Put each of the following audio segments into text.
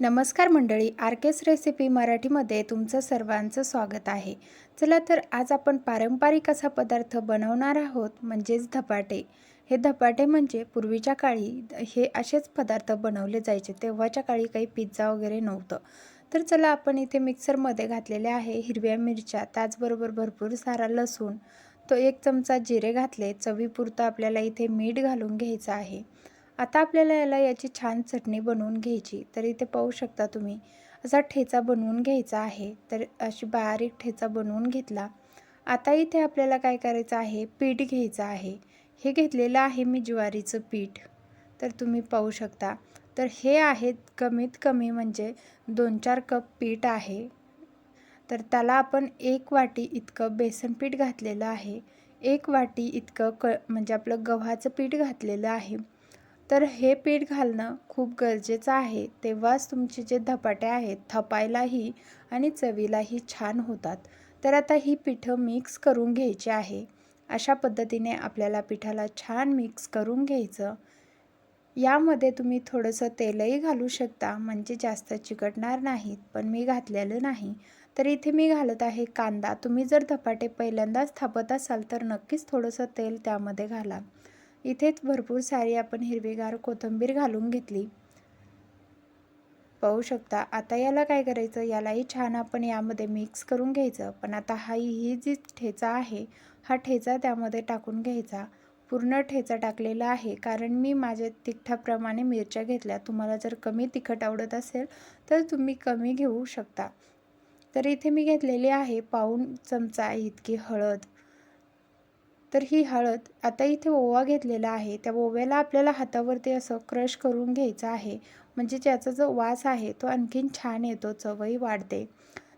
नमस्कार मंडळी, आरकेस रेसिपी मराठीमध्ये तुमचं सर्वांचं स्वागत आहे. चला तर आज आपण पारंपरिक असा पदार्थ बनवणार आहोत, म्हणजेच धपाटे. हे धपाटे म्हणजे पूर्वीच्या काळी हे असेच पदार्थ बनवले जायचे. तेव्हाच्या काळी काही पिझ्झा वगैरे नव्हतं. तर चला आपण इथे मिक्सरमध्ये घातलेले आहे हिरव्या मिरच्या, त्याचबरोबर भरपूर सारा लसूण, तो 1 चमचा जिरे घातले, चवीपुरतं आपल्याला इथे मीठ घालून घ्यायचं आहे. आता आपल्याला याची छान चटणी बनवून घ्यायची. तर इथे पाहू शकता तुम्ही असा ठेचा बनवून घ्यायचा आहे. तर अशी बारीक ठेचा बनवून घेतला. आता इथे आपल्याला काय करायचं आहे, पीठ घ्यायचं आहे. हे घेतलेलं आहे मी ज्वारीचं पीठ. तर तुम्ही पाहू शकता. तर हे आहेत कमीत कमी म्हणजे 2-4 कप पीठ आहे. तर त्याला आपण 1 वाटी इतकं बेसन पीठ घातलेलं आहे. 1 वाटी इतकं म्हणजे आपलं गव्हाचं पीठ घातलेलं आहे. तर हे पीठ घालणं खूप गरजेचं आहे. तेव्हाच तुमचे जे धपाटे आहेत थापायलाही आणि चवीलाही छान होतात. तर आता ही पिठं मिक्स करून घ्यायची आहे. अशा पद्धतीने आपल्याला पिठाला छान मिक्स करून घ्यायचं. यामध्ये तुम्ही थोडंसं तेलही घालू शकता, म्हणजे जास्त चिकटणार नाहीत, पण मी घातलेलं नाही. तर इथे मी घालत आहे कांदा. तुम्ही जर धपाटे पहिल्यांदाच थापत असाल तर नक्कीच थोडंसं तेल त्यामध्ये घाला. इथेच भरपूर सारी आपण हिरवीगार कोथिंबीर घालून घेतली. पाहू शकता. आता याला काय करायचं, यालाही छान आपण यामध्ये मिक्स करून घ्यायचं. पण आता ही जी ठेचा आहे, हा ठेचा त्यामध्ये टाकून घ्यायचा. पूर्ण ठेचा टाकलेला आहे, कारण मी माझ्या तिखटाप्रमाणे मिरच्या घेतल्या. तुम्हाला जर कमी तिखट आवडत असेल तर तुम्ही कमी घेऊ शकता. तर इथे मी घेतलेली आहे पाऊण चमचा इतकी हळद. तर ही हळद, आता इथे ओवा घेतलेला आहे. त्या ओव्याला आपल्याला हातावरती असं क्रश करून घ्यायचं आहे. म्हणजे त्याचा जो वास आहे तो आणखीन छान येतो, चवही वाढते.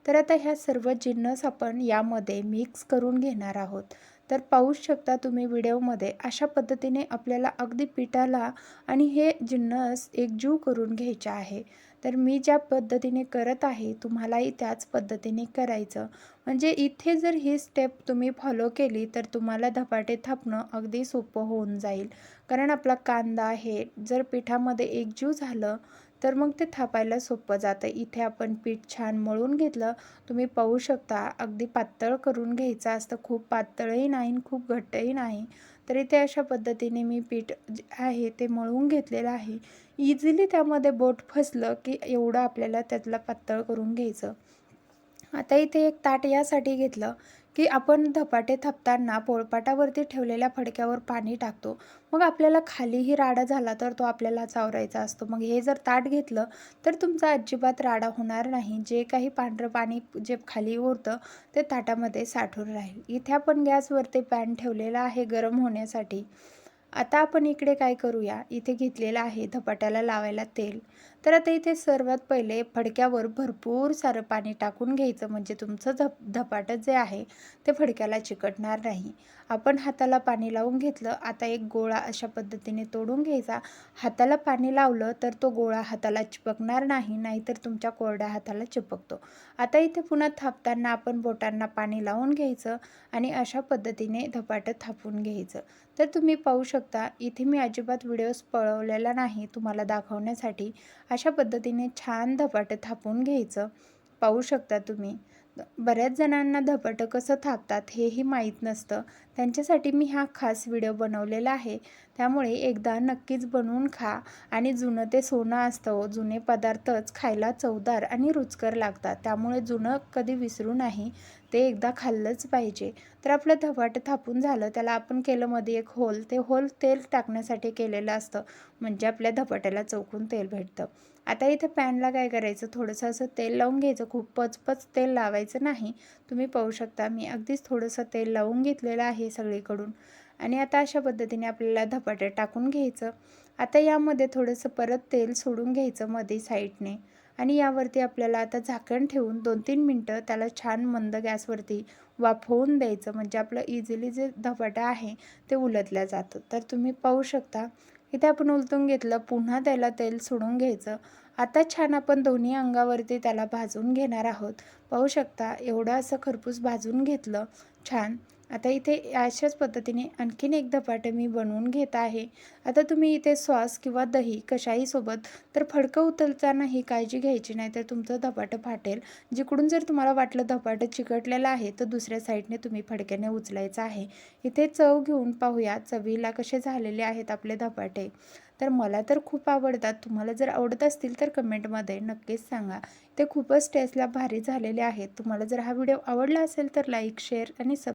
तर आता ह्या सर्व जिन्नस आपण यामध्ये मिक्स करून घेणार आहोत. तर पाहूच शकता तुम्ही व्हिडिओमध्ये अशा पद्धतीने आपल्याला अगदी पिठाला आणि हे जिन्नस एकजीव करून घ्यायचे आहे. तर मी ज्या पद्धतीने करत आहे तुम्हालाही त्याच पद्धतीने करायचं. म्हणजे इथे जर ही स्टेप तुम्ही फॉलो केली तर तुम्हाला धपाटे थापणं अगदी सोपं होऊन जाईल. कारण आपला कांदा हे जर पिठामध्ये एकजीव झालं तर मग ते थापायला सोपं जातं. इथे आपण पीठ छान मळून घेतलं. तुम्ही पाहू शकता अगदी पातळ करून घ्यायचं असतं. खूप पातळही नाही आणि खूप घट्टही नाही. तर इथे अशा पद्धतीने मी पीठ जे आहे ते मळून घेतलेलं आहे. इझिली त्यामध्ये बोट फसलं की एवढं आपल्याला त्यातला पातळ करून घ्यायचं. आता इथे एक ताट यासाठी घेतलं की आपण धपाटे थापताना पोळपाटावरती ठेवलेल्या फडक्यावर पाणी टाकतो. मग आपल्याला खालीही राडा झाला तर तो आपल्याला चावरायचा असतो. मग हे जर ताट घेतलं तर तुमचा अजिबात राडा होणार नाही. जे काही पांढरं पाणी जे खाली उरतं ते ताटामध्ये साठून राहील. इथे आपण गॅसवरती पॅन ठेवलेला आहे गरम होण्यासाठी. आता आपण इकडे काय करूया, इथे घेतलेलं आहे धपाट्याला लावायला तेल. तर आता इथे सर्वात पहिले फडक्यावर भरपूर सारं पाणी टाकून घ्यायचं, म्हणजे तुमचं धपाटं जे आहे ते फडक्याला चिकटणार नाही. आपण हाताला पाणी लावून घेतलं. आता एक गोळा अशा पद्धतीने तोडून घ्यायचा. हाताला पाणी लावलं तर तो गोळा हाताला चिपकणार नाही, नाहीतर तुमच्या कोरड्या हाताला चिपकतो. आता इथे पुन्हा थापताना आपण बोटांना पाणी लावून घ्यायचं आणि अशा पद्धतीने धपाटं थापून घ्यायचं. तर तुम्ही पाहू शकता इथे मी अजिबात व्हिडिओज पळवलेला नाही तुम्हाला दाखवण्यासाठी. अशा पद्धतीने छान धपाटं थापून घ्यायचं. पाहू शकता तुम्ही. बऱ्याच जणांना धपाटं कसं थापतात हेही माहीत नसतं. त्यांच्यासाठी मी हा खास व्हिडिओ बनवलेला आहे. त्यामुळे एकदा नक्कीच बनवून खा. आणि जुनं ते सोनं असतं हो. जुने पदार्थच खायला चवदार आणि रुचकर लागतात. त्यामुळे जुनं कधी विसरू नाही. ते एकदा खाल्लंच पाहिजे. तर आपलं धपाटं थापून झालं. त्याला आपण केलं मध्ये एक होल. ते होल तेल टाकण्यासाठी केलेलं असतं. म्हणजे आपल्या धपाट्याला चौकून तेल भेटतं. आता इथे पॅनला काय करायचं, थोडंसं असं तेल लावून घ्यायचं. खूप पचपच तेल लावायचं नाही. तुम्ही पाहू शकता मी अगदीच थोडंसं तेल लावून घेतलेलं आहे सगळीकडून. आणि आता अशा पद्धतीने आपल्याला धपाटे टाकून घ्यायचं. आता यामध्ये थोडंसं परत तेल सोडून घ्यायचं मध्ये साईडने. आणि यावरती आपल्याला आता झाकण ठेवून 2-3 मिनटं त्याला छान मंद गॅसवरती वाफवून द्यायचं. म्हणजे आपलं इझिली जे धपाटं आहे ते उलटलं जातं. तर तुम्ही पाहू शकता इथे आपण उलटून घेतलं. पुन्हा त्याला तेल सोडून घ्यायचं. आता छान आपण दोन्ही अंगावरती त्याला भाजून घेणार आहोत. पाहू शकता एवढं असं खरपूस भाजून घेतलं छान. आता इथे अशाच पद्धतीने आणखीन एक धपाटे मी बनवून घेत आहे. आता तुम्ही इथे सॉस किंवा दही कशाही सोबत तर फडकं उचलताना ही काळजी घ्यायची नाही तर तुमचं धपाटं फाटेल. जिकडून जर तुम्हाला वाटलं धपाटं चिकटलेलं आहे तर दुसऱ्या साईडने तुम्ही फडक्याने उचलायचं आहे. इथे चव घेऊन पाहूया चवीला कसे झालेले आहेत आपले धपाटे. तर मला तर खूप आवडतात. तुम्हाला जर आवडत असतील तर कमेंटमध्ये नक्कीच सांगा. ते खूपच टेस्टला भारी झालेले आहेत. तुम्हाला जर हा व्हिडिओ आवडला असेल तर लाईक, शेअर आणि